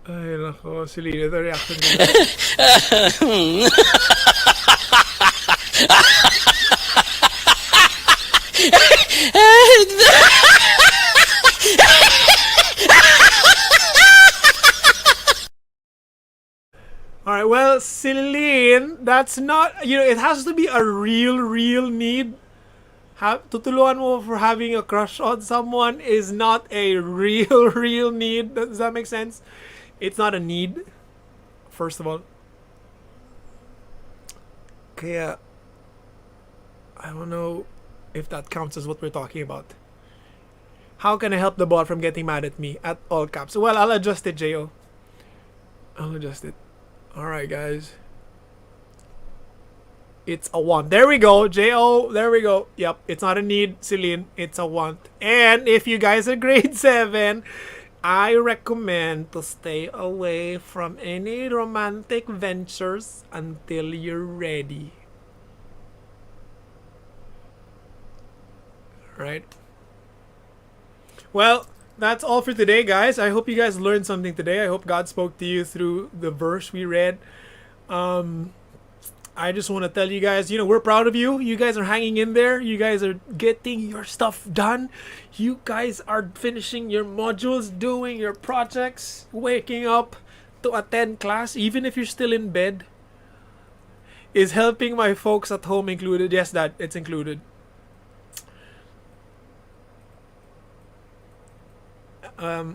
Ay, nako. Celine, ito reaction ko. Alright, well, Celine, that's not, it has to be a real need. Tutulungan mo for having a crush on someone is not a real need. Does that make sense? It's not a need, first of all. Kaya, I don't know if that counts as what we're talking about. How can I help the bot from getting mad at me? At all caps. Well, I'll adjust it, J.O. I'll adjust it. Alright, guys. It's a want. There we go. J.O. There we go. Yep. It's not a need, Celine. It's a want. And if you guys are grade 7, I recommend to stay away from any romantic ventures until you're ready. Right? Well, that's all for today, guys. I hope you guys learned something today. I hope God spoke to you through the verse we read. I just want to tell you guys, we're proud of you. You guys are hanging in there. You guys are getting your stuff done. You guys are finishing your modules, doing your projects, waking up to attend class, even if you're still in bed. Is helping my folks at home included? Yes, Dad, it's included.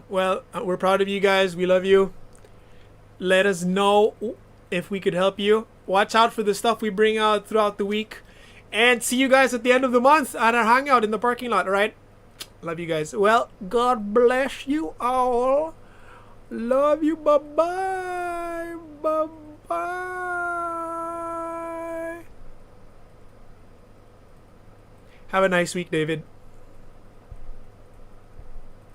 Well, we're proud of you guys. We love you. Let us know if we could help you. Watch out for the stuff we bring out throughout the week. And see you guys at the end of the month at our hangout in the parking lot, alright? Love you guys. Well, God bless you all. Love you. Bye-bye. Bye-bye. Have a nice week, David.